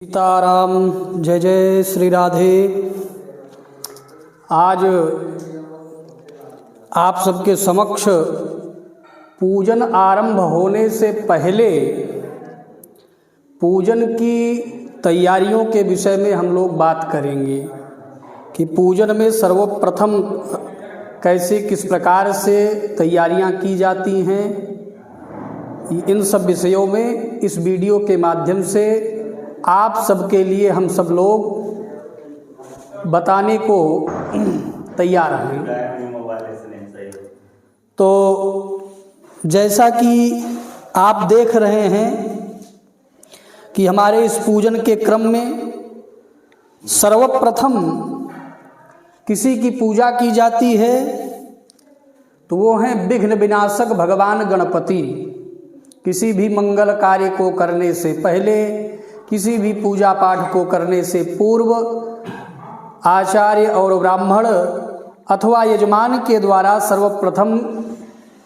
सीताराम। जय जय श्री राधे। आज आप सबके समक्ष पूजन आरंभ होने से पहले पूजन की तैयारियों के विषय में हम लोग बात करेंगे कि पूजन में सर्वप्रथम कैसे किस प्रकार से तैयारियां की जाती हैं। इन सब विषयों में इस वीडियो के माध्यम से आप सबके लिए हम सब लोग बताने को तैयार हैं। तो जैसा कि आप देख रहे हैं कि हमारे इस पूजन के क्रम में सर्वप्रथम किसी की पूजा की जाती है तो वो हैं विघ्न विनाशक भगवान गणपति। किसी भी मंगल कार्य को करने से पहले, किसी भी पूजा पाठ को करने से पूर्व आचार्य और ब्राह्मण अथवा यजमान के द्वारा सर्वप्रथम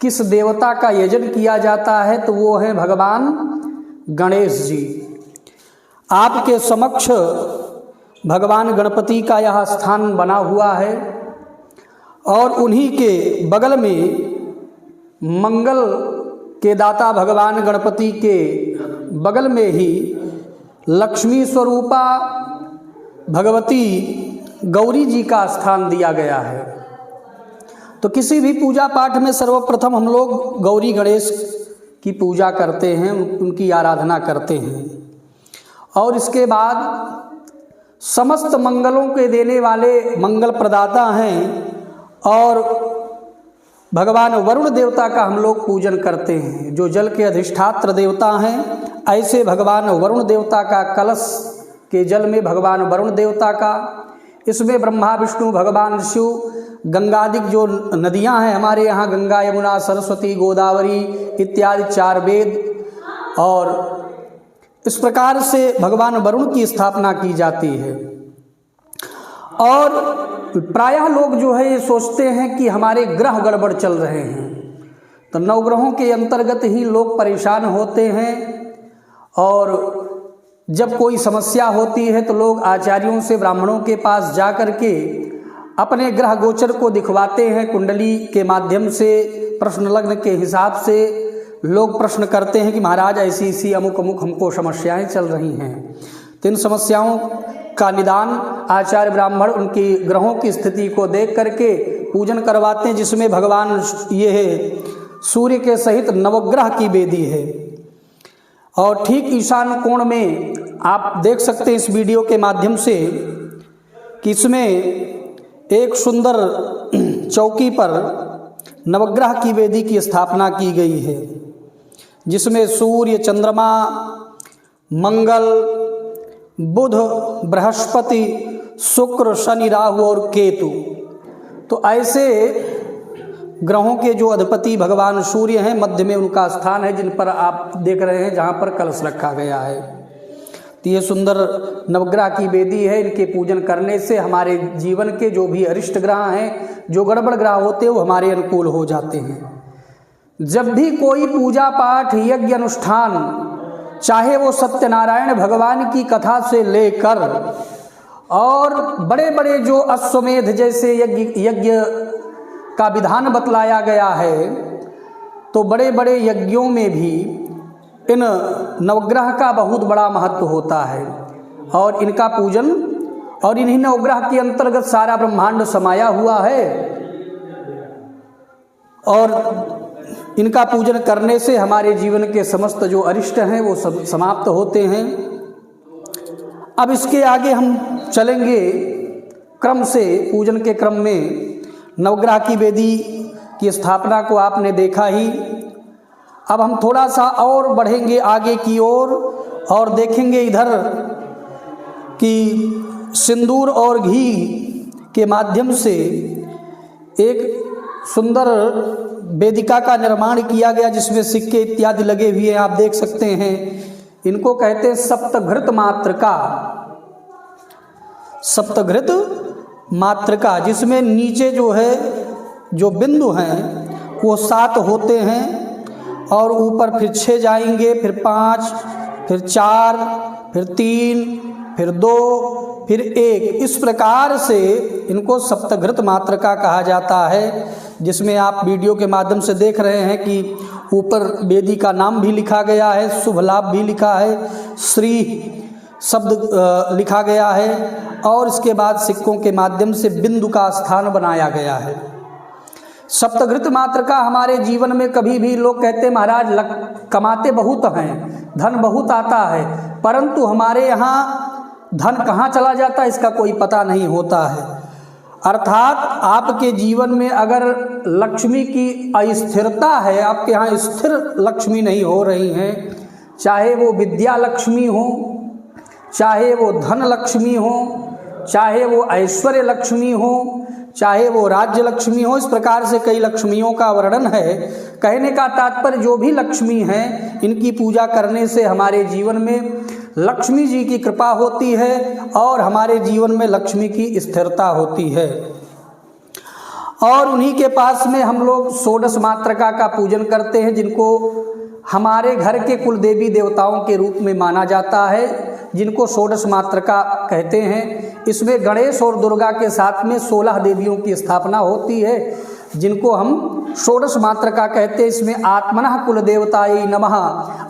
किस देवता का यजन किया जाता है तो वो है भगवान गणेश जी। आपके समक्ष भगवान गणपति का यह स्थान बना हुआ है और उन्हीं के बगल में मंगल के दाता भगवान गणपति के बगल में ही लक्ष्मी स्वरूपा भगवती गौरी जी का स्थान दिया गया है। तो किसी भी पूजा पाठ में सर्वप्रथम हम लोग गौरी गणेश की पूजा करते हैं, उनकी आराधना करते हैं और इसके बाद समस्त मंगलों के देने वाले मंगल प्रदाता हैं और भगवान वरुण देवता का हम लोग पूजन करते हैं जो जल के अधिष्ठात्र देवता हैं। ऐसे भगवान वरुण देवता का कलश के जल में भगवान वरुण देवता का, इसमें ब्रह्मा विष्णु भगवान शिव, गंगादिक जो नदियां हैं हमारे यहाँ गंगा यमुना सरस्वती गोदावरी इत्यादि 4 वेद और इस प्रकार से भगवान वरुण की स्थापना की जाती है। और प्रायः लोग जो है ये सोचते हैं कि हमारे ग्रह गड़बड़ चल रहे हैं तो नवग्रहों के अंतर्गत ही लोग परेशान होते हैं और जब कोई समस्या होती है तो लोग आचार्यों से ब्राह्मणों के पास जा कर के अपने ग्रह गोचर को दिखवाते हैं। कुंडली के माध्यम से प्रश्न लग्न के हिसाब से लोग प्रश्न करते हैं कि महाराज ऐसी ऐसी अमुक अमुक हमको समस्याएं चल रही हैं। तो इन समस्याओं का निदान आचार्य ब्राह्मण उनकी ग्रहों की स्थिति को देख करके पूजन करवाते हैं, जिसमें भगवान ये है सूर्य के सहित नवग्रह की वेदी है। और ठीक ईशान कोण में आप देख सकते हैं इस वीडियो के माध्यम से कि इसमें एक सुंदर चौकी पर नवग्रह की वेदी की स्थापना की गई है, जिसमें सूर्य, चंद्रमा, मंगल, बुध, बृहस्पति, शुक्र, शनि, राहु और केतु, तो ऐसे ग्रहों के जो अधिपति भगवान सूर्य हैं मध्य में उनका स्थान है, जिन पर आप देख रहे हैं जहाँ पर कलश रखा गया है। तो ये सुंदर नवग्रह की वेदी है। इनके पूजन करने से हमारे जीवन के जो भी अरिष्ट ग्रह हैं, जो गड़बड़ ग्रह होते हैं वो हमारे अनुकूल हो जाते हैं। जब भी कोई पूजा पाठ यज्ञ अनुष्ठान, चाहे वो सत्यनारायण भगवान की कथा से लेकर और बड़े बड़े जो अश्वमेध जैसे यज्ञ का विधान बतलाया गया है, तो बड़े बड़े यज्ञों में भी इन नवग्रह का बहुत बड़ा महत्व होता है और इनका पूजन और इन्हीं नवग्रह के अंतर्गत सारा ब्रह्मांड समाया हुआ है और इनका पूजन करने से हमारे जीवन के समस्त जो अरिष्ट हैं वो सब समाप्त होते हैं। अब इसके आगे हम चलेंगे क्रम से। पूजन के क्रम में नवग्रह की वेदी की स्थापना को आपने देखा ही। अब हम थोड़ा सा और बढ़ेंगे आगे की ओर और देखेंगे इधर कि सिंदूर और घी के माध्यम से एक सुंदर वेदिका का निर्माण किया गया, जिसमें सिक्के इत्यादि लगे हुए हैं, आप देख सकते हैं। इनको कहते हैं सप्तघृत मातृका। सप्तघृत मातृका, जिसमें नीचे जो है जो बिंदु हैं वो 7 होते हैं और ऊपर फिर 6 जाएंगे, फिर 5, फिर 4, फिर 3, फिर 2, फिर 1, इस प्रकार से इनको सप्तघृत मात्रका कहा जाता है। जिसमें आप वीडियो के माध्यम से देख रहे हैं कि ऊपर वेदी का नाम भी लिखा गया है, शुभ लाभ भी लिखा है, श्री शब्द लिखा गया है और इसके बाद सिक्कों के माध्यम से बिंदु का स्थान बनाया गया है। सप्तघृत मात्रका हमारे जीवन में कभी भी लोग कहते महाराज कमाते बहुत हैं, धन बहुत आता है, परंतु हमारे यहाँ धन कहाँ चला जाता है इसका कोई पता नहीं होता है। अर्थात आपके जीवन में अगर लक्ष्मी की अस्थिरता है, आपके यहाँ स्थिर लक्ष्मी नहीं हो रही है, चाहे वो विद्या लक्ष्मी हो, चाहे वो धन लक्ष्मी हो, चाहे वो ऐश्वर्य लक्ष्मी हो, चाहे वो राज्य लक्ष्मी हो, इस प्रकार से कई लक्ष्मियों का वर्णन है। कहने का तात्पर्य जो भी लक्ष्मी हैं इनकी पूजा करने से हमारे जीवन में लक्ष्मी जी की कृपा होती है और हमारे जीवन में लक्ष्मी की स्थिरता होती है। और उन्हीं के पास में हम लोग षोडश मात्रका का पूजन करते हैं, जिनको हमारे घर के कुल देवी देवताओं के रूप में माना जाता है, जिनको षोडश मात्रका कहते हैं। इसमें गणेश और दुर्गा के साथ में 16 देवियों की स्थापना होती है, जिनको हम षोडश मात्रका कहते हैं। इसमें आत्मनः कुल देवताय नमः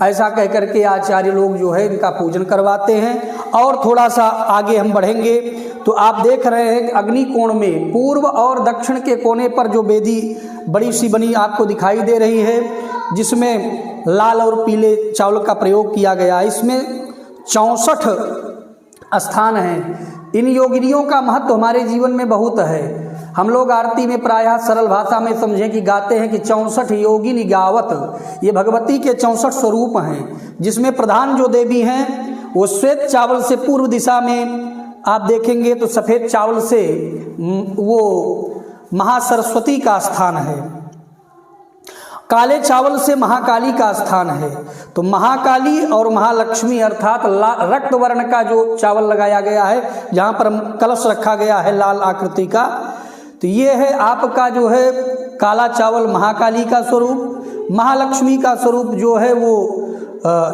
ऐसा कह करके आचार्य लोग जो है इनका पूजन करवाते हैं। और थोड़ा सा आगे हम बढ़ेंगे तो आप देख रहे हैं अग्नि कोण में पूर्व और दक्षिण के कोने पर जो वेदी बड़ी सी बनी आपको दिखाई दे रही है, जिसमें लाल और पीले चावल का प्रयोग किया गया है। इसमें 64 स्थान हैं। इन योगिनियों का महत्व हमारे जीवन में बहुत है। हम लोग आरती में प्रायः सरल भाषा में समझें कि गाते हैं कि 64 योगिनी गावत, ये भगवती के 64 स्वरूप हैं, जिसमें प्रधान जो देवी हैं वो श्वेत चावल से पूर्व दिशा में आप देखेंगे तो सफ़ेद चावल से वो महासरस्वती का स्थान है, काले चावल से महाकाली का स्थान है। तो महाकाली और महालक्ष्मी अर्थात रक्त वर्ण का जो चावल लगाया गया है, जहाँ पर कलश रखा गया है लाल आकृति का, तो ये है आपका जो है काला चावल महाकाली का स्वरूप। महालक्ष्मी का स्वरूप जो है वो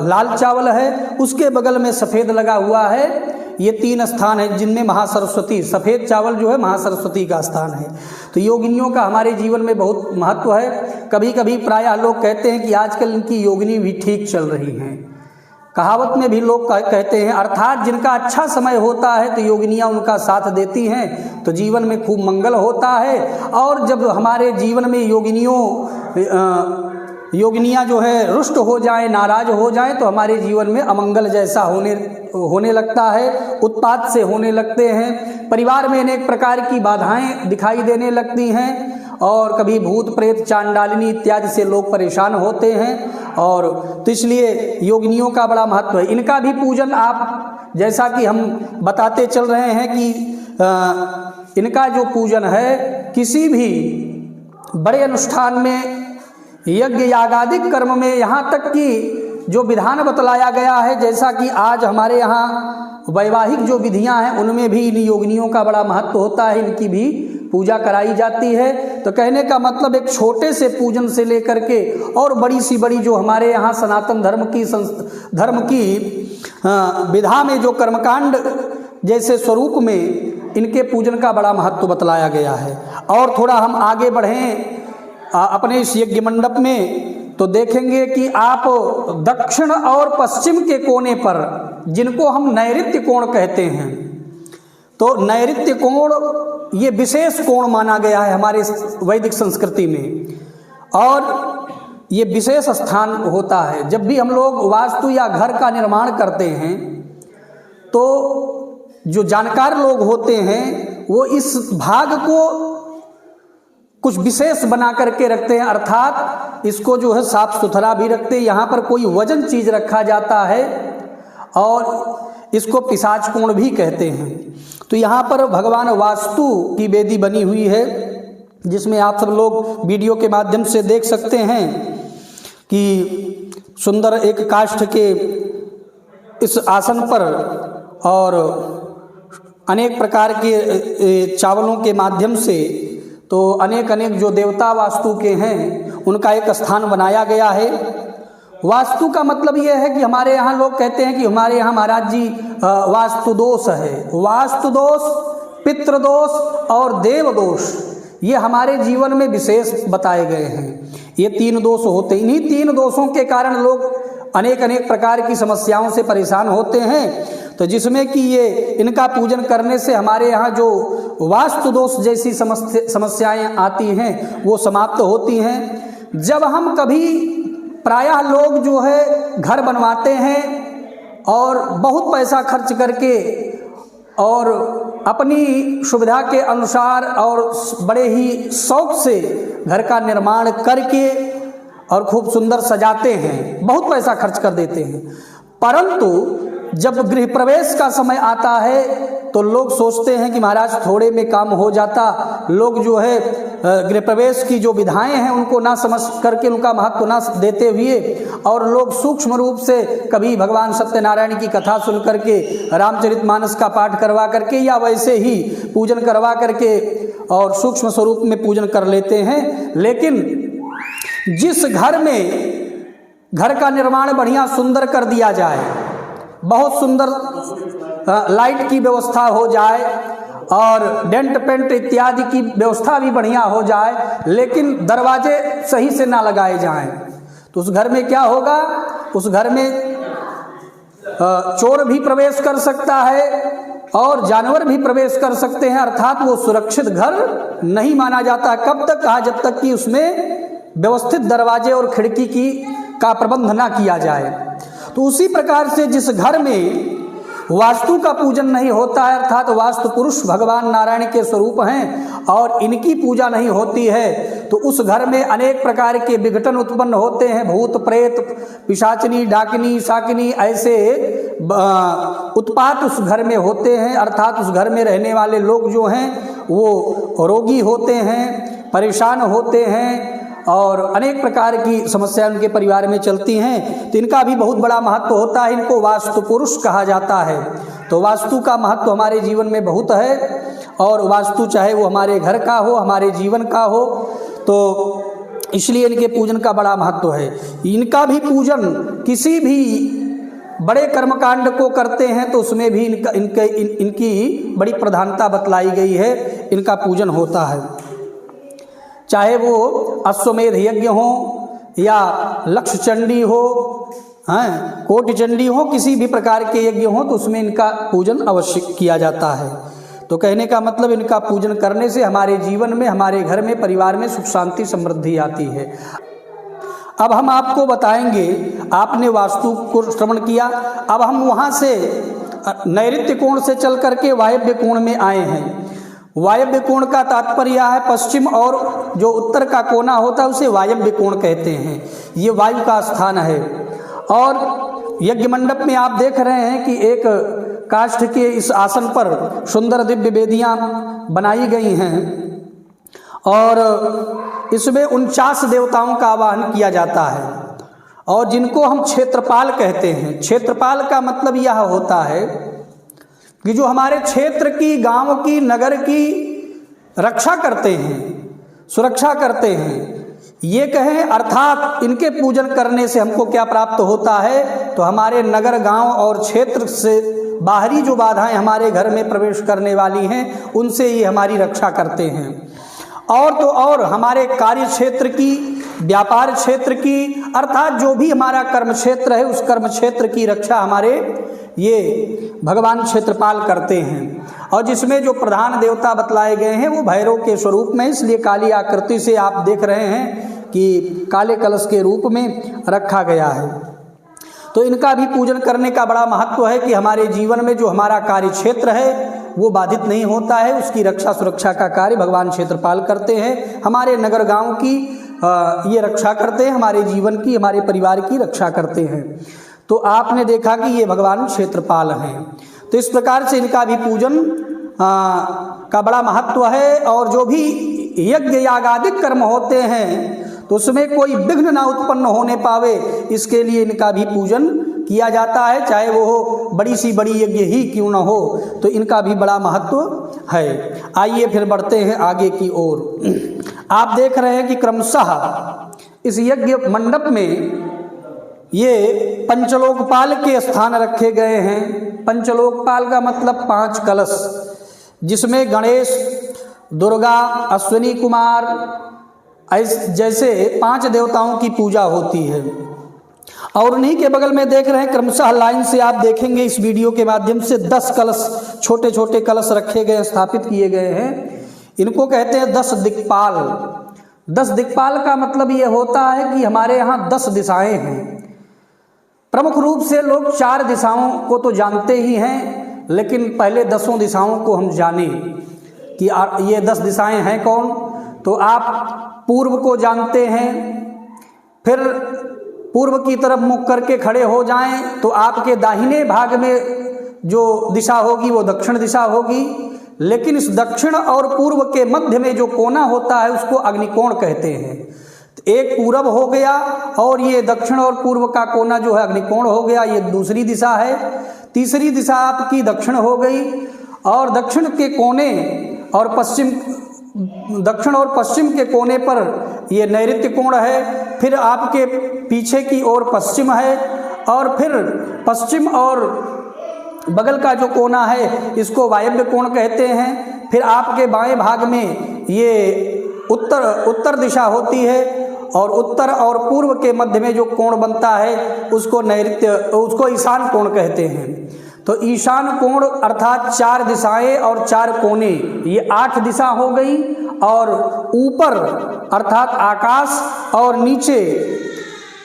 लाल चावल है, उसके बगल में सफ़ेद लगा हुआ है। ये 3 स्थान हैं जिनमें महासरस्वती, सफ़ेद चावल जो है महासरस्वती का स्थान है। तो योगिनियों का हमारे जीवन में बहुत महत्व है। कभी कभी प्रायः लोग कहते हैं कि आजकल इनकी योगिनी भी ठीक चल रही हैं, कहावत में भी लोग कहते हैं, अर्थात जिनका अच्छा समय होता है तो योगिनियाँ उनका साथ देती हैं तो जीवन में खूब मंगल होता है। और जब हमारे जीवन में योगिनियाँ जो है रुष्ट हो जाएं, नाराज हो जाएं, तो हमारे जीवन में अमंगल जैसा होने लगता है, उत्पात से होने लगते हैं, परिवार में अनेक प्रकार की बाधाएं दिखाई देने लगती हैं और कभी भूत प्रेत चांडालिनी इत्यादि से लोग परेशान होते हैं। और तो इसलिए योगिनियों का बड़ा महत्व है। इनका भी पूजन आप जैसा कि हम बताते चल रहे हैं कि इनका जो पूजन है किसी भी बड़े अनुष्ठान में, यज्ञ यागादिक कर्म में, यहाँ तक कि जो विधान बतलाया गया है, जैसा कि आज हमारे यहाँ वैवाहिक जो विधियाँ हैं उनमें भी इन योगिनियों का बड़ा महत्व होता है, इनकी भी पूजा कराई जाती है। तो कहने का मतलब एक छोटे से पूजन से लेकर के और बड़ी सी बड़ी जो हमारे यहाँ सनातन धर्म की विधा में जो कर्मकांड जैसे स्वरूप में इनके पूजन का बड़ा महत्व बतलाया गया है। और थोड़ा हम आगे बढ़ें अपने इस यज्ञ मंडप में तो देखेंगे कि आप दक्षिण और पश्चिम के कोने पर, जिनको हम नैऋत्य कोण कहते हैं, तो नैऋत्य कोण ये विशेष कोण माना गया है हमारे वैदिक संस्कृति में और ये विशेष स्थान होता है। जब भी हम लोग वास्तु या घर का निर्माण करते हैं तो जो जानकार लोग होते हैं वो इस भाग को कुछ विशेष बना करके रखते हैं, अर्थात इसको जो है साफ सुथरा भी रखते हैं। यहाँ पर कोई वजन चीज रखा जाता है और इसको पिशाच कोण भी कहते हैं। तो यहाँ पर भगवान वास्तु की वेदी बनी हुई है, जिसमें आप सब लोग वीडियो के माध्यम से देख सकते हैं कि सुंदर एक काष्ठ के इस आसन पर और अनेक प्रकार के चावलों के माध्यम से तो अनेक जो देवता वास्तु के हैं उनका एक स्थान बनाया गया है। वास्तु का मतलब ये है कि हमारे यहाँ लोग कहते हैं कि हमारे यहाँ महाराज जी वास्तु दोष है। वास्तु दोष, पितृदोष और देव दोष, ये हमारे जीवन में विशेष बताए गए हैं। ये 3 दोष होते, इन्हीं 3 दोषों के कारण लोग अनेक अनेक प्रकार की समस्याओं से परेशान होते हैं। तो जिसमें कि ये इनका पूजन करने से हमारे यहाँ जो वास्तु दोष जैसी समस्याएं आती हैं वो समाप्त होती हैं। जब हम कभी प्रायः लोग जो है घर बनवाते हैं और बहुत पैसा खर्च करके और अपनी सुविधा के अनुसार और बड़े ही शौक से घर का निर्माण करके और खूब सुंदर सजाते हैं, बहुत पैसा खर्च कर देते हैं, परंतु जब गृह प्रवेश का समय आता है तो लोग सोचते हैं कि महाराज थोड़े में काम हो जाता। लोग जो है गृह प्रवेश की जो विधाएं हैं उनको ना समझ करके, उनका महत्व ना देते हुए, और लोग सूक्ष्म रूप से कभी भगवान सत्यनारायण की कथा सुन करके, रामचरितमानस का पाठ करवा करके या वैसे ही पूजन करवा करके और सूक्ष्म स्वरूप में पूजन कर लेते हैं। लेकिन जिस घर में घर का निर्माण बढ़िया सुंदर कर दिया जाए, बहुत सुंदर लाइट की व्यवस्था हो जाए और डेंट पेंट इत्यादि की व्यवस्था भी बढ़िया हो जाए, लेकिन दरवाजे सही से ना लगाए जाएं, तो उस घर में क्या होगा? उस घर में चोर भी प्रवेश कर सकता है और जानवर भी प्रवेश कर सकते हैं, अर्थात वो सुरक्षित घर नहीं माना जाता। कब तक? कहा जब तक कि उसमें व्यवस्थित दरवाजे और खिड़की का प्रबंध ना किया जाए। तो उसी प्रकार से जिस घर में वास्तु का पूजन नहीं होता है, अर्थात वास्तु पुरुष भगवान नारायण के स्वरूप हैं और इनकी पूजा नहीं होती है, तो उस घर में अनेक प्रकार के विघटन उत्पन्न होते हैं। भूत प्रेत, पिशाचनी, डाकिनी, शाकिनी, ऐसे उत्पात उस घर में होते हैं, अर्थात उस घर में रहने वाले लोग जो हैं वो रोगी होते हैं, परेशान होते हैं और अनेक प्रकार की समस्याएं उनके परिवार में चलती हैं। तो इनका भी बहुत बड़ा महत्व होता है, इनको वास्तु पुरुष कहा जाता है। तो वास्तु का महत्व हमारे जीवन में बहुत है, और वास्तु चाहे वो हमारे घर का हो, हमारे जीवन का हो, तो इसलिए इनके पूजन का बड़ा महत्व है। इनका भी पूजन किसी भी बड़े कर्मकांड को करते हैं तो उसमें भी इनकी बड़ी प्रधानता बतलाई गई है, इनका पूजन होता है। चाहे वो अश्वमेध यज्ञ हो या लक्ष्य चंडी हो, कोटि चंडी हो, किसी भी प्रकार के यज्ञ हो तो उसमें इनका पूजन अवश्य किया जाता है। तो कहने का मतलब इनका पूजन करने से हमारे जीवन में, हमारे घर में, परिवार में सुख शांति समृद्धि आती है। अब हम आपको बताएंगे, आपने वास्तु को श्रवण किया, अब हम वहाँ से नैऋत्य कोण से चल करके वायव्य कोण में आए हैं। वायव्य कोण का तात्पर्य है पश्चिम, और जो उत्तर का कोना होता है उसे वायव्य कोण कहते हैं। ये वायु का स्थान है। और यज्ञ मंडप में आप देख रहे हैं कि एक काष्ठ के इस आसन पर सुंदर दिव्य वेदियां बनाई गई हैं और इसमें 49 देवताओं का आवाहन किया जाता है, और जिनको हम क्षेत्रपाल कहते हैं। क्षेत्रपाल का मतलब यह होता है कि जो हमारे क्षेत्र की, गांव की, नगर की रक्षा करते हैं, सुरक्षा करते हैं, ये कहें। अर्थात इनके पूजन करने से हमको क्या प्राप्त होता है? तो हमारे नगर, गांव और क्षेत्र से बाहरी जो बाधाएं हमारे घर में प्रवेश करने वाली हैं उनसे ये हमारी रक्षा करते हैं। और तो और हमारे कार्य क्षेत्र की, व्यापार क्षेत्र की, अर्थात जो भी हमारा कर्म क्षेत्र है उस कर्म क्षेत्र की रक्षा हमारे ये भगवान क्षेत्रपाल करते हैं। और जिसमें जो प्रधान देवता बतलाए गए हैं वो भैरव के स्वरूप में, इसलिए काली आकृति से आप देख रहे हैं कि काले कलश के रूप में रखा गया है। तो इनका भी पूजन करने का बड़ा महत्व है कि हमारे जीवन में जो हमारा कार्य क्षेत्र है वो बाधित नहीं होता है, उसकी रक्षा सुरक्षा का कार्य भगवान क्षेत्रपाल करते हैं। हमारे नगर गांव की ये रक्षा करते हैं, हमारे जीवन की, हमारे परिवार की रक्षा करते हैं। तो आपने देखा कि ये भगवान क्षेत्रपाल हैं। तो इस प्रकार से इनका भी पूजन का बड़ा महत्व है। और जो भी यज्ञ यागादिक कर्म होते हैं तो उसमें कोई विघ्न ना उत्पन्न होने पावे, इसके लिए इनका भी पूजन किया जाता है, चाहे वो हो बड़ी सी बड़ी यज्ञ ही क्यों न हो। तो इनका भी बड़ा महत्व है। आइए फिर बढ़ते हैं आगे की ओर। आप देख रहे हैं कि क्रमशः इस यज्ञ मंडप में ये पंचलोकपाल के स्थान रखे गए हैं। पंचलोकपाल का मतलब 5 कलश, जिसमें गणेश, दुर्गा, अश्विनी कुमार जैसे 5 देवताओं की पूजा होती है। और उन्हीं के बगल में देख रहे हैं, क्रमशः लाइन से आप देखेंगे इस वीडियो के माध्यम से 10 कलश, छोटे छोटे कलश रखे गए, स्थापित किए गए हैं। इनको कहते हैं 10 दिक्पाल। 10 दिक्पाल का मतलब ये होता है कि हमारे यहाँ 10 दिशाएं हैं। प्रमुख रूप से लोग 4 दिशाओं को तो जानते ही हैं, लेकिन पहले 10 दिशाओं को हम जाने कि ये 10 दिशाएं हैं कौन। तो आप पूर्व को जानते हैं, फिर पूर्व की तरफ मुख करके खड़े हो जाएं तो आपके दाहिने भाग में जो दिशा होगी वो दक्षिण दिशा होगी। लेकिन इस दक्षिण और पूर्व के मध्य में जो कोना होता है उसको अग्निकोण कहते हैं। एक पूरब हो गया और ये दक्षिण और पूर्व का कोना जो है अग्निकोण हो गया, ये दूसरी दिशा है। तीसरी दिशा आपकी दक्षिण हो गई, और दक्षिण के कोने और पश्चिम, दक्षिण और पश्चिम के कोने पर ये नैऋत्य कोण है। फिर आपके पीछे की ओर पश्चिम है, और फिर पश्चिम और बगल का जो कोना है इसको वायव्य कोण कहते हैं। फिर आपके बाएं भाग में ये उत्तर दिशा होती है, और उत्तर और पूर्व के मध्य में जो कोण बनता है उसको नैऋत्य, उसको ईशान कोण कहते हैं। तो ईशान कोण अर्थात 4 दिशाएं और 4 कोने, ये 8 दिशा हो गई। और ऊपर अर्थात आकाश और नीचे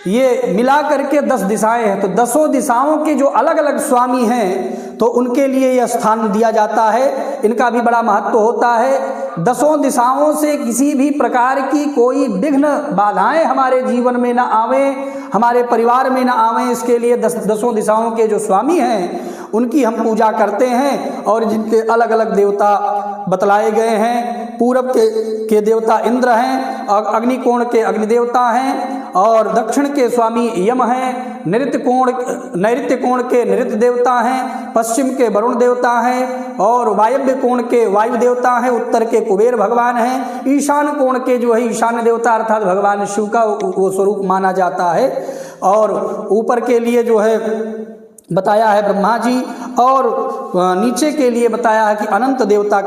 ये मिला करके 10 दिशाएं हैं। तो 10 दिशाओं के जो अलग अलग स्वामी हैं तो उनके लिए यह स्थान दिया जाता है। इनका भी बड़ा महत्व होता है। 10 दिशाओं से किसी भी प्रकार की कोई विघ्न बाधाएं हमारे जीवन में ना आवे, हमारे परिवार में ना आवे, इसके लिए 10 दिशाओं के जो स्वामी हैं उनकी हम पूजा करते हैं। और जिनके अलग अलग देवता बतलाए गए हैं। पूरब के देवता इंद्र हैं, और अग्निकोण के अग्निदेवता हैं, और दक्षिण के स्वामी यम हैं, नैऋत्य कोण के नैऋत्य देवता हैं, पश्चिम के वरुण देवता हैं, और वायव्य कोण के वायु देवता हैं, उत्तर के कुबेर भगवान हैं, ईशान कोण के जो है ईशान्य देवता अर्थात भगवान शिव का वो स्वरूप माना जाता है। और ऊपर के लिए जो है बताया है ब्रह्मा जी, और नीचे के लिए बताया है कि अनंत देवता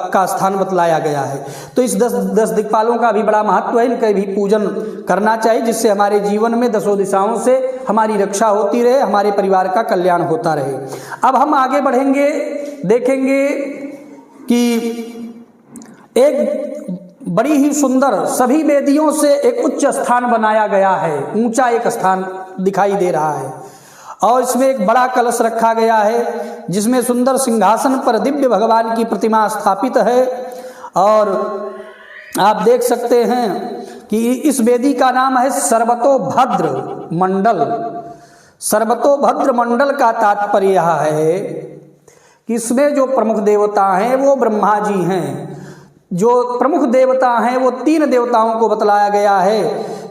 का स्थान बतलाया गया है। तो इस 10 दिक्पालों का भी बड़ा महत्व है। इनका भी पूजन करना चाहिए, जिससे हमारे जीवन में 10 दिशाओं से हमारी रक्षा होती रहे, हमारे परिवार का कल्याण होता रहे। अब हम आगे बढ़ेंगे, देखेंगे कि एक बड़ी ही सुंदर, सभी वेदियों से एक उच्च स्थान बनाया गया है, ऊंचा एक स्थान दिखाई दे रहा है। और इसमें एक बड़ा कलश रखा गया है, जिसमें सुंदर सिंहासन पर दिव्य भगवान की प्रतिमा स्थापित है। और आप देख सकते हैं कि इस वेदी का नाम है सर्वतोभद्र मंडल। सर्वतोभद्र मंडल का तात्पर्य यह है कि इसमें जो प्रमुख देवता हैं वो ब्रह्मा जी हैं। जो प्रमुख देवता हैं वो 3 देवताओं को बतलाया गया है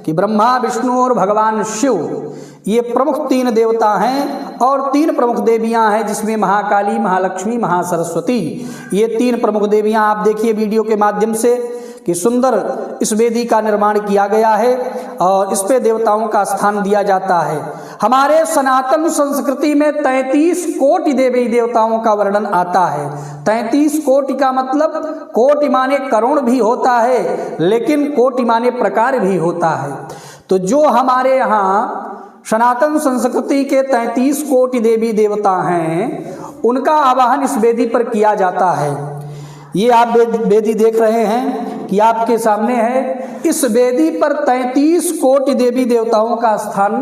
कि ब्रह्मा, विष्णु और भगवान शिव, ये प्रमुख 3 देवता हैं। और 3 प्रमुख देवियां हैं, जिसमें महाकाली, महालक्ष्मी, महासरस्वती, ये 3 प्रमुख देवियां आप देखिए वीडियो के माध्यम से कि सुंदर इस वेदी का निर्माण किया गया है, और इस पे देवताओं का स्थान दिया जाता है। हमारे सनातन संस्कृति में 33 कोटि देवी देवताओं का वर्णन आता है। 33 कोटि का मतलब कोटि माने करोड़ भी होता है, लेकिन कोटि माने प्रकार भी होता है। तो जो हमारे यहाँ सनातन संस्कृति के 33 कोटि देवी देवता हैं, उनका आवाहन इस वेदी पर किया जाता है। ये आप वेदी देख रहे हैं कि आपके सामने है। इस वेदी पर 33 कोटि देवी देवताओं का स्थान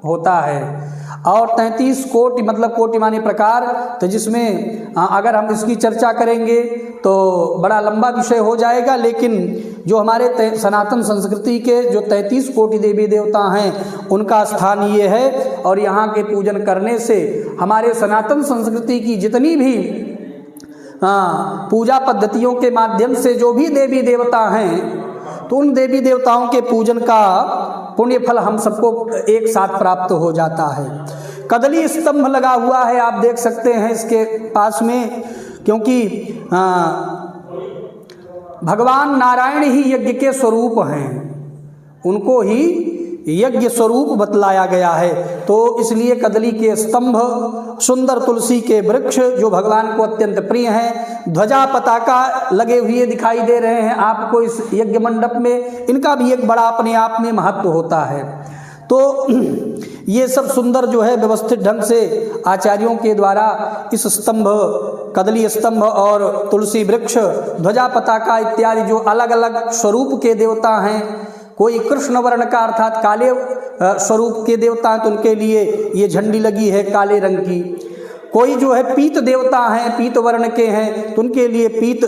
होता है। और 33 कोटि मतलब कोटि माने प्रकार, तो जिसमें अगर हम इसकी चर्चा करेंगे तो बड़ा लंबा विषय हो जाएगा। लेकिन जो हमारे सनातन संस्कृति के जो 33 कोटि देवी देवता हैं उनका स्थान ये है। और यहाँ के पूजन करने से हमारे सनातन संस्कृति की जितनी भी पूजा पद्धतियों के माध्यम से जो भी देवी देवता हैं, तो उन देवी देवताओं के पूजन का पुण्य फल हम सबको एक साथ प्राप्त हो जाता है। कदली स्तंभ लगा हुआ है, आप देख सकते हैं इसके पास में, क्योंकि भगवान नारायण ही यज्ञ के स्वरूप हैं, उनको ही यज्ञ स्वरूप बतलाया गया है। तो इसलिए कदली के स्तंभ, सुंदर तुलसी के वृक्ष जो भगवान को अत्यंत प्रिय हैं, ध्वजा पताका लगे हुए दिखाई दे रहे हैं आपको इस यज्ञ मंडप में, इनका भी एक बड़ा अपने आप में महत्व होता है। तो ये सब सुंदर जो है व्यवस्थित ढंग से आचार्यों के द्वारा इस स्तंभ, कदली स्तंभ और तुलसी वृक्ष, ध्वजा पताका इत्यादि जो अलग अलग स्वरूप के देवता हैं, कोई कृष्ण वर्ण का अर्थात काले स्वरूप के देवता हैं तो उनके लिए ये झंडी लगी है काले रंग की, कोई जो है पीत देवता हैं, पीत वर्ण के हैं तो उनके लिए पीत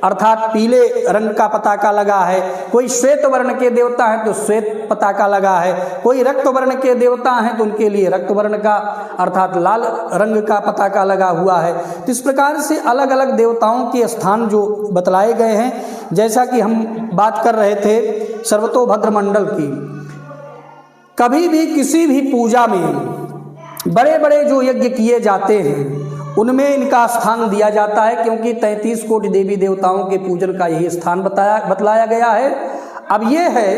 अर्थात पीले रंग का पताका लगा है, कोई श्वेत वर्ण के देवता हैं तो श्वेत पताका लगा है, कोई रक्त वर्ण के देवता हैं तो उनके लिए रक्त वर्ण का अर्थात लाल रंग का पताका लगा हुआ है। तो इस प्रकार से अलग अलग देवताओं के स्थान जो बतलाए गए हैं, जैसा कि हम बात कर रहे थे सर्वतोभद्र मंडल की, कभी भी किसी भी पूजा में बड़े बड़े जो यज्ञ किए जाते हैं उनमें इनका स्थान दिया जाता है, क्योंकि 33 कोटि देवी देवताओं के पूजन का यही स्थान बतलाया गया है। अब ये है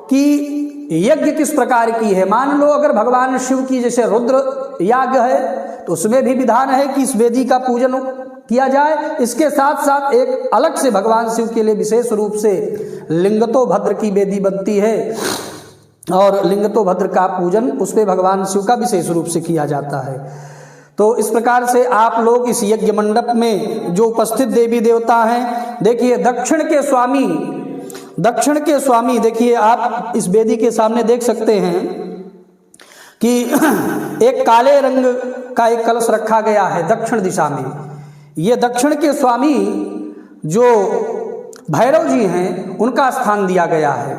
कि यज्ञ किस प्रकार की है। मान लो अगर भगवान शिव की जैसे रुद्र याग है तो उसमें भी विधान है कि इस वेदी का पूजन किया जाए। इसके साथ साथ एक अलग से भगवान शिव के लिए विशेष रूप से लिंगतोभद्र की वेदी बनती है और लिंगतोभद्र का पूजन उस पर भगवान शिव का विशेष रूप से किया जाता है। तो इस प्रकार से आप लोग इस यज्ञ मंडप में जो उपस्थित देवी देवता हैं, देखिए दक्षिण के स्वामी देखिए आप इस वेदी के सामने देख सकते हैं कि एक काले रंग का एक कलश रखा गया है दक्षिण दिशा में। ये दक्षिण के स्वामी जो भैरव जी हैं उनका स्थान दिया गया है,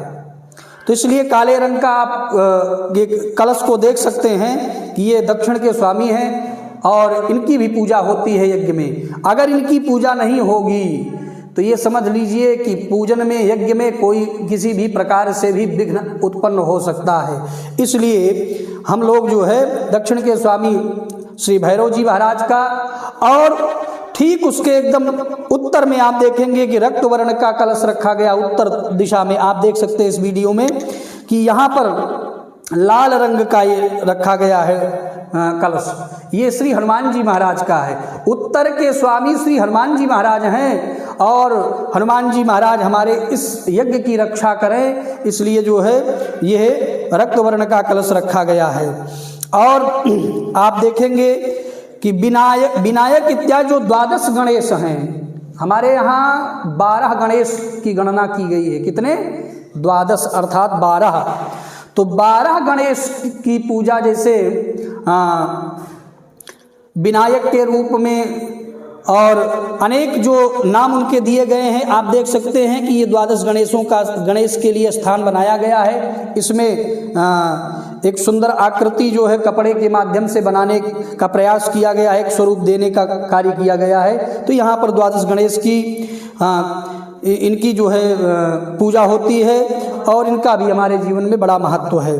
तो इसलिए काले रंग का आप ये कलश को देख सकते हैं कि ये दक्षिण के स्वामी हैं और इनकी भी पूजा होती है यज्ञ में। अगर इनकी पूजा नहीं होगी तो ये समझ लीजिए कि पूजन में, यज्ञ में कोई किसी भी प्रकार से भी विघ्न उत्पन्न हो सकता है। इसलिए हम लोग जो है दक्षिण के स्वामी श्री भैरव जी महाराज का, और ठीक उसके एकदम उत्तर में आप देखेंगे कि रक्त वर्ण का कलश रखा गया उत्तर दिशा में। आप देख सकते हैं इस वीडियो में कि यहाँ पर लाल रंग का ये रखा गया है कलश, ये श्री हनुमान जी महाराज का है। उत्तर के स्वामी श्री हनुमान जी महाराज हैं और हनुमान जी महाराज हमारे इस यज्ञ की रक्षा करें, इसलिए जो है यह रक्त वर्ण का कलश रखा गया है। और आप देखेंगे कि विनायक इत्यादि जो 12 गणेश हैं, हमारे यहाँ 12 गणेश की गणना की गई है। कितने? 12 अर्थात 12। तो 12 गणेश की पूजा जैसे विनायक के रूप में और अनेक जो नाम उनके दिए गए हैं, आप देख सकते हैं कि ये 12 गणेश के लिए स्थान बनाया गया है। इसमें एक सुंदर आकृति जो है कपड़े के माध्यम से बनाने का प्रयास किया गया है, एक स्वरूप देने का कार्य किया गया है। तो यहाँ पर 12 गणेश की इनकी जो है पूजा होती है और इनका भी हमारे जीवन में बड़ा महत्व है।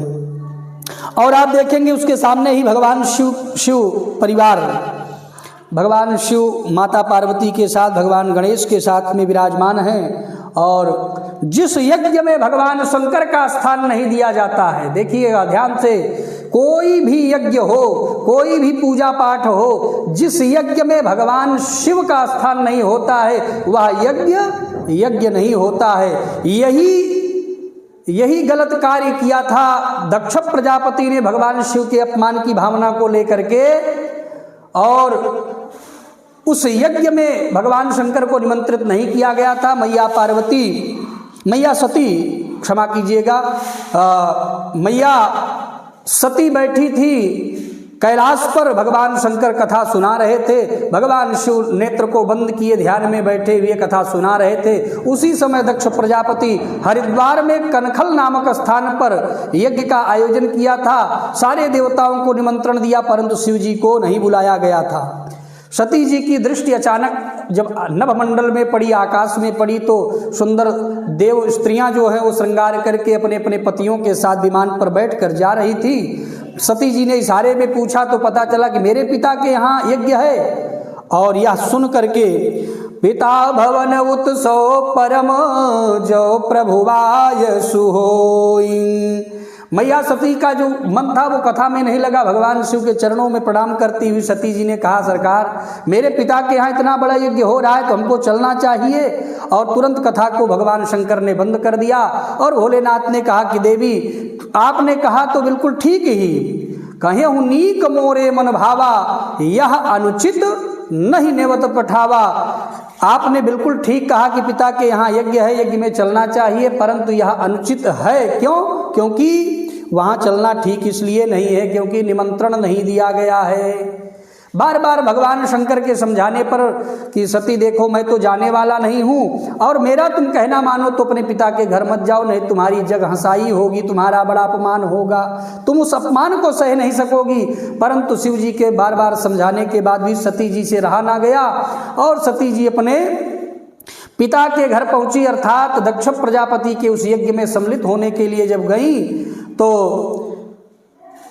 और आप देखेंगे उसके सामने ही भगवान शिव परिवार, भगवान शिव माता पार्वती के साथ भगवान गणेश के साथ में विराजमान हैं। और जिस यज्ञ में भगवान शंकर का स्थान नहीं दिया जाता है, देखिएगा ध्यान से, कोई भी यज्ञ हो, कोई भी पूजा पाठ हो, जिस यज्ञ में भगवान शिव का स्थान नहीं होता है वह यज्ञ नहीं होता है। यही गलत कार्य किया था दक्ष प्रजापति ने भगवान शिव के अपमान की भावना को लेकर के, और उस यज्ञ में भगवान शंकर को निमंत्रित नहीं किया गया था। मैया सती, क्षमा कीजिएगा, मैया सती बैठी थी कैलाश पर, भगवान शंकर कथा सुना रहे थे, भगवान शिव नेत्र को बंद किए ध्यान में बैठे हुए कथा सुना रहे थे। उसी समय दक्ष प्रजापति हरिद्वार में कनखल नामक स्थान पर यज्ञ का आयोजन किया था। सारे देवताओं को निमंत्रण दिया परंतु शिव जी को नहीं बुलाया गया था। सती जी की दृष्टि अचानक जब नभमंडल में पड़ी, आकाश में पड़ी, तो सुंदर देव स्त्रियां जो हैं वो श्रृंगार करके अपने अपने पतियों के साथ विमान पर बैठकर जा रही थी। सती जी ने इशारे में पूछा तो पता चला कि मेरे पिता के यहाँ यज्ञ है। और यह सुन करके पिता भवन उत्सव परम जो प्रभुवाय सुहोई, मैया सती का जो मन था वो कथा में नहीं लगा। भगवान शिव के चरणों में प्रणाम करती हुई सती जी ने कहा, सरकार मेरे पिता के यहाँ इतना बड़ा यज्ञ हो रहा है तो हमको चलना चाहिए। और तुरंत कथा को भगवान शंकर ने बंद कर दिया और भोलेनाथ ने कहा कि देवी आपने कहा तो बिल्कुल ठीक ही, कहे हूँ नीक मोरे मन भावा, यह अनुचित नहीं नेवत पठावा। आपने बिल्कुल ठीक कहा कि पिता के यहाँ यज्ञ है, यज्ञ में चलना चाहिए, परंतु यह अनुचित है। क्यों? क्योंकि वहाँ चलना ठीक इसलिए नहीं है क्योंकि निमंत्रण नहीं दिया गया है। बार बार भगवान शंकर के समझाने पर कि सती देखो मैं तो जाने वाला नहीं हूँ और मेरा तुम कहना मानो तो अपने पिता के घर मत जाओ, नहीं तुम्हारी जग हंसाई होगी, तुम्हारा बड़ा अपमान होगा, तुम उस अपमान को सह नहीं सकोगी। परंतु शिव जी के बार बार समझाने के बाद भी सती जी से रहा ना गया और सती जी अपने पिता के घर पहुंची, अर्थात दक्ष प्रजापति के उस यज्ञ में सम्मिलित होने के लिए जब गई तो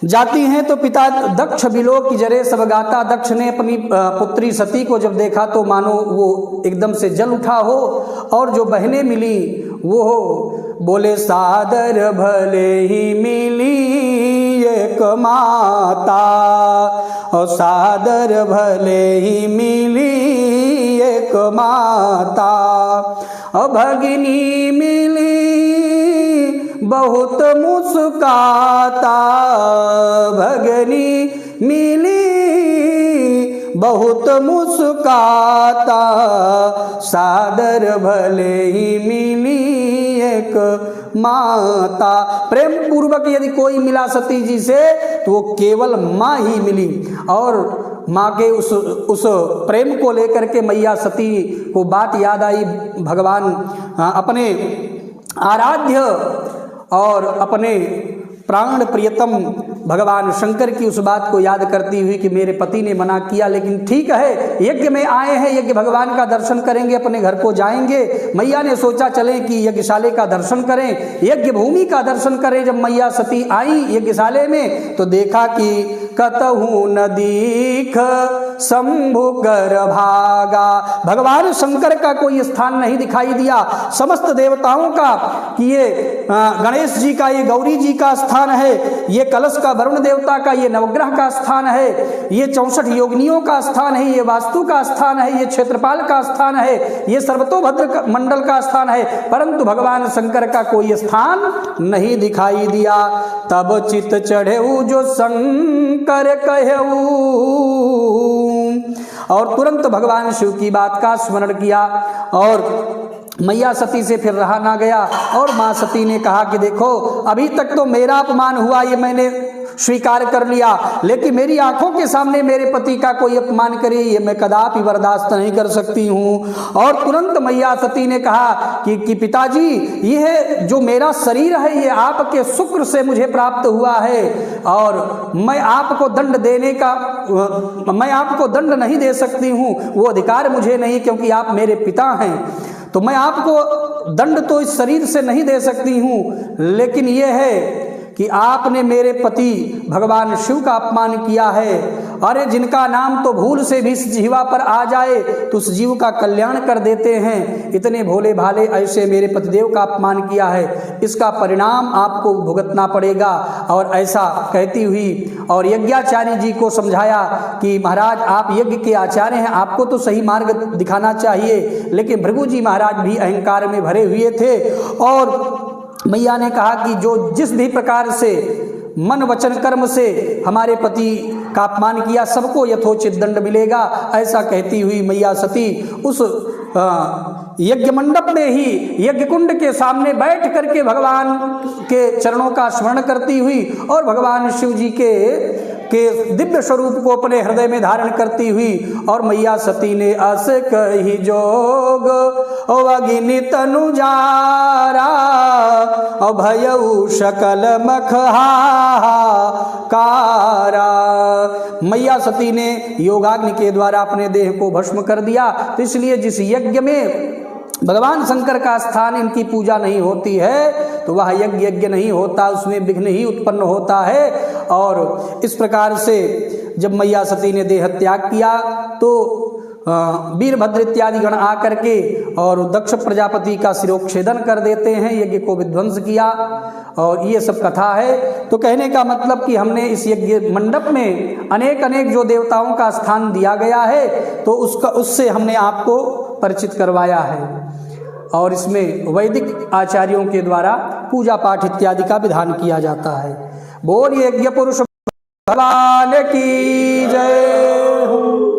जाती हैं तो पिता दक्ष बिलोक की जरे सब गाता। दक्ष ने अपनी पुत्री सती को जब देखा तो मानो वो एकदम से जल उठा हो और जो बहनें मिली वो बोले सादर भले ही मिली एक माता, और सादर भले ही मिली एक माता, और भगिनी मिली बहुत मुस्काता, भगनी मिली बहुत मुस्काता, सादर भले ही मिली एक माता। प्रेम पूर्वक यदि कोई मिला सती जी से तो वो केवल माँ ही मिली। और माँ के उस प्रेम को लेकर के मैया सती को बात याद आई। भगवान अपने आराध्य और अपने प्राण प्रियतम भगवान शंकर की उस बात को याद करती हुई कि मेरे पति ने मना किया, लेकिन ठीक है यज्ञ में आए हैं, यज्ञ भगवान का दर्शन करेंगे, अपने घर को जाएंगे। मैया ने सोचा चलें कि यज्ञशाले का दर्शन करें, यज्ञ भूमि का दर्शन करें। जब मैया सती आई यज्ञशाले में तो देखा कि कतहु न दीख शंभु कर भागा, भगवान शंकर का कोई स्थान नहीं दिखाई दिया। समस्त देवताओं का कि ये गणेश जी का, ये गौरी जी का स्थान है, ये कलश का वरुण देवता का, ये नवग्रह का स्थान है, ये 64 योगिनियों का स्थान है, ये वास्तु का स्थान है, ये क्षेत्रपाल का स्थान है, ये सर्वतोभद्र मंडल का स्थान है, परंतु भगवान शंकर का कोई स्थान नहीं दिखाई दिया। तब चित चढ़ेऊ जो शंकर कहेऊ, और तुरंत भगवान शिव की बात का स्मरण किया और मैया सती से फिर रहा ना गया। और माँ सती ने कहा कि देखो अभी तक तो मेरा अपमान हुआ, ये मैंने स्वीकार कर लिया, लेकिन मेरी आंखों के सामने मेरे पति का कोई अपमान करे ये मैं कदापि बर्दाश्त नहीं कर सकती हूँ। और तुरंत मैया सती ने कहा कि पिताजी यह जो मेरा शरीर है ये आपके शुक्र से मुझे प्राप्त हुआ है और मैं आपको दंड देने का, मैं आपको दंड नहीं दे सकती हूँ, वो अधिकार मुझे नहीं, क्योंकि आप मेरे पिता हैं, तो मैं आपको दंड तो इस शरीर से नहीं दे सकती हूँ, लेकिन यह है कि आपने मेरे पति भगवान शिव का अपमान किया है। अरे जिनका नाम तो भूल से भी इस जीवा पर आ जाए तो उस जीव का कल्याण कर देते हैं, इतने भोले भाले ऐसे मेरे पतिदेव का अपमान किया है, इसका परिणाम आपको भुगतना पड़ेगा। और ऐसा कहती हुई और यज्ञाचार्य जी को समझाया कि महाराज आप यज्ञ के आचार्य हैं, आपको तो सही मार्ग दिखाना चाहिए। लेकिन भृगु जी महाराज भी अहंकार में भरे हुए थे और मैया ने कहा कि जो जिस भी प्रकार से मन वचन कर्म से हमारे पति का अपमान किया सबको यथोचित दंड मिलेगा। ऐसा कहती हुई मैया सती उस यज्ञ मंडप में ही यज्ञ कुंड के सामने बैठ करके भगवान के चरणों का स्मरण करती हुई और भगवान शिव जी के दिव्य स्वरूप को अपने हृदय में धारण करती हुई और मैया सती ने अस कही जोग अग्नि तनु जारा अभयउ सकल मखहाकारा। मैया सती ने योगाग्नि के द्वारा अपने देह को भस्म कर दिया। तो इसलिए जिस यज्ञ में भगवान शंकर का स्थान इनकी पूजा नहीं होती है तो वह यज्ञ नहीं होता, उसमें विघ्न ही उत्पन्न होता है। और इस प्रकार से जब मैया सती ने देह त्याग किया तो वीरभद्र इत्यादि गण आकर के और दक्ष प्रजापति का शिरोच्छेदन कर देते हैं, यज्ञ को विध्वंस किया, और ये सब कथा है। तो कहने का मतलब कि हमने इस यज्ञ मंडप में अनेक अनेक जो देवताओं का स्थान दिया गया है, तो उससे हमने आपको परिचित करवाया है। और इसमें वैदिक आचार्यों के द्वारा पूजा पाठ इत्यादि का विधान किया जाता है। बोलिए यज्ञ पुरुष भगवान की जय।